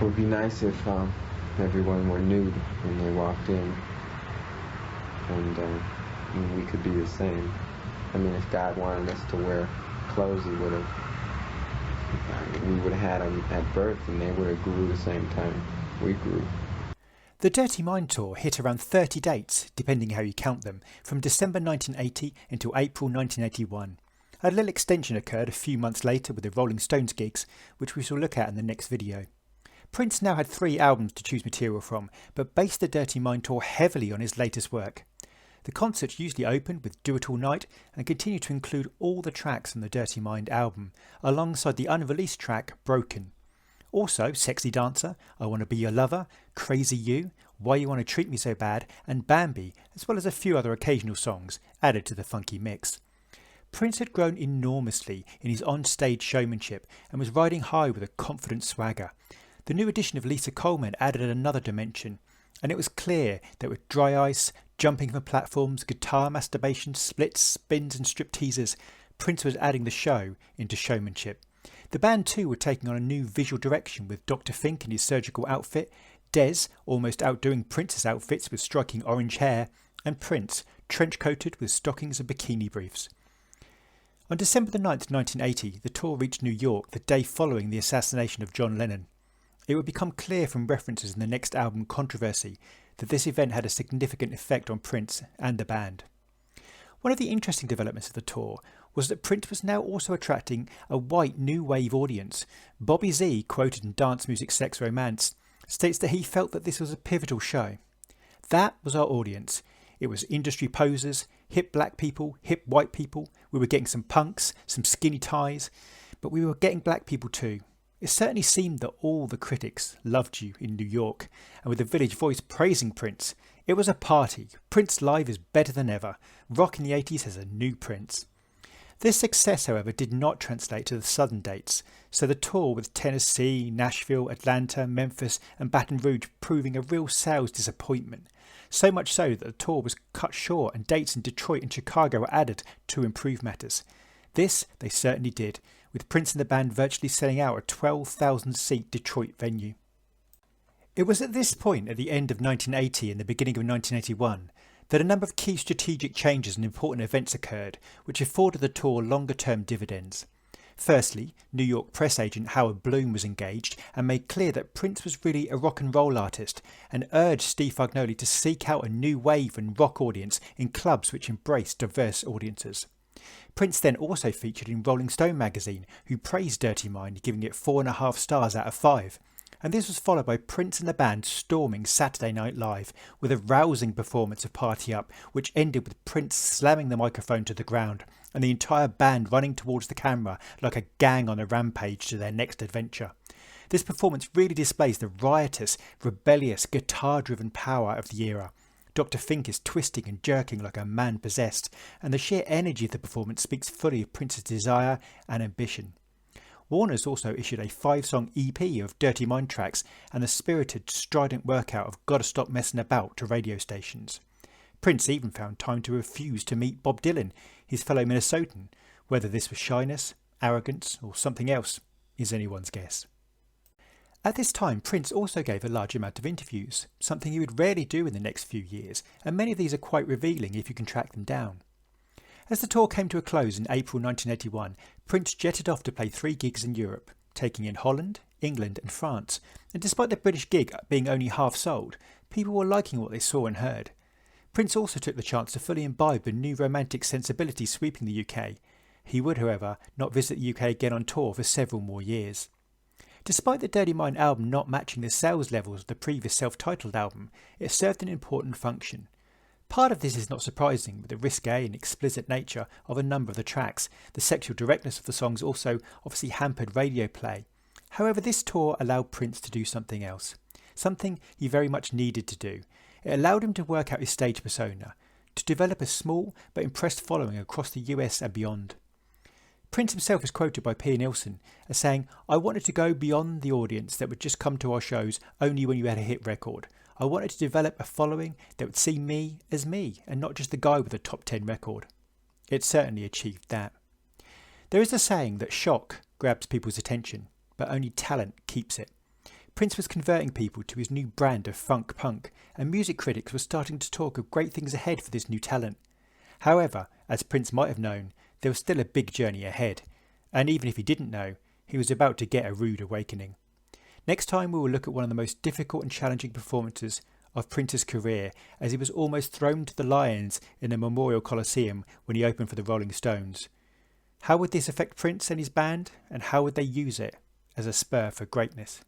It would be nice if everyone were nude when they walked in, and we could be the same. I mean, if God wanted us to wear clothes, we would have had them at birth, and they would have grew the same time we grew. The Dirty Mind tour hit around 30 dates, depending how you count them, from December 1980 until April 1981. A little extension occurred a few months later with the Rolling Stones gigs, which we shall look at in the next video. Prince now had 3 albums to choose material from, but based the Dirty Mind tour heavily on his latest work. The concerts usually opened with Do It All Night and continued to include all the tracks on the Dirty Mind album, alongside the unreleased track Broken. Also Sexy Dancer, I Wanna Be Your Lover, Crazy You, Why You Wanna Treat Me So Bad and Bambi, as well as a few other occasional songs added to the funky mix. Prince had grown enormously in his on-stage showmanship and was riding high with a confident swagger. The new addition of Lisa Coleman added another dimension, and it was clear that with dry ice, jumping from platforms, guitar masturbation, splits, spins and stripteases, Prince was adding the show into showmanship. The band too were taking on a new visual direction, with Dr. Fink in his surgical outfit, Des almost outdoing Prince's outfits with striking orange hair, and Prince trench-coated with stockings and bikini briefs. On December the 9th, 1980, the tour reached New York the day following the assassination of John Lennon. It would become clear from references in the next album, Controversy, that this event had a significant effect on Prince and the band. One of the interesting developments of the tour was that Prince was now also attracting a white new wave audience. Bobby Z, quoted in Dance Music Sex Romance, states that he felt that this was a pivotal show. That was our audience. It was industry posers, hip black people, hip white people. We were getting some punks, some skinny ties, but we were getting black people too. It certainly seemed that all the critics loved you in New York, and with the Village Voice praising Prince, it was a party. Prince live is better than ever. Rock in the 80s has a new Prince. This success, however, did not translate to the southern dates, so the tour with Tennessee, Nashville, Atlanta, Memphis and Baton Rouge proving a real sales disappointment. So much so that the tour was cut short and dates in Detroit and Chicago were added to improve matters. This they certainly did, with Prince and the band virtually selling out a 12,000-seat Detroit venue. It was at this point, at the end of 1980 and the beginning of 1981, that a number of key strategic changes and important events occurred, which afforded the tour longer-term dividends. Firstly, New York press agent Howard Bloom was engaged and made clear that Prince was really a rock and roll artist, and urged Steve Fagnoli to seek out a new wave and rock audience in clubs which embraced diverse audiences. Prince then also featured in Rolling Stone magazine, who praised Dirty Mind, giving it 4.5 stars out of 5. And this was followed by Prince and the band storming Saturday Night Live with a rousing performance of Party Up, which ended with Prince slamming the microphone to the ground and the entire band running towards the camera like a gang on a rampage to their next adventure. This performance really displays the riotous, rebellious, guitar-driven power of the era. Dr. Fink is twisting and jerking like a man possessed, and the sheer energy of the performance speaks fully of Prince's desire and ambition. Warner's also issued a 5-song EP of Dirty Mind tracks and the spirited, strident workout of Gotta Stop Messin' About to radio stations. Prince even found time to refuse to meet Bob Dylan, his fellow Minnesotan. Whether this was shyness, arrogance or something else is anyone's guess. At this time, Prince also gave a large amount of interviews, something he would rarely do in the next few years, and many of these are quite revealing if you can track them down. As the tour came to a close in April 1981, Prince jetted off to play 3 gigs in Europe, taking in Holland, England and France, and despite the British gig being only half sold, people were liking what they saw and heard. Prince also took the chance to fully imbibe the new romantic sensibility sweeping the UK. He would, however, not visit the UK again on tour for several more years. Despite the Dirty Mind album not matching the sales levels of the previous self-titled album, it served an important function. Part of this is not surprising, with the risque and explicit nature of a number of the tracks. The sexual directness of the songs also obviously hampered radio play. However, this tour allowed Prince to do something else, something he very much needed to do. It allowed him to work out his stage persona, to develop a small but impressed following across the US and beyond. Prince himself is quoted by P. Nielsen as saying, "I wanted to go beyond the audience that would just come to our shows only when you had a hit record. I wanted to develop a following that would see me as me and not just the guy with a top 10 record." It certainly achieved that. There is a saying that shock grabs people's attention, but only talent keeps it. Prince was converting people to his new brand of funk punk, and music critics were starting to talk of great things ahead for this new talent. However, as Prince might have known, there was still a big journey ahead, and even if he didn't know, he was about to get a rude awakening. Next time we will look at one of the most difficult and challenging performances of Prince's career, as he was almost thrown to the lions in the Memorial Coliseum when he opened for the Rolling Stones. How would this affect Prince and his band, and how would they use it as a spur for greatness?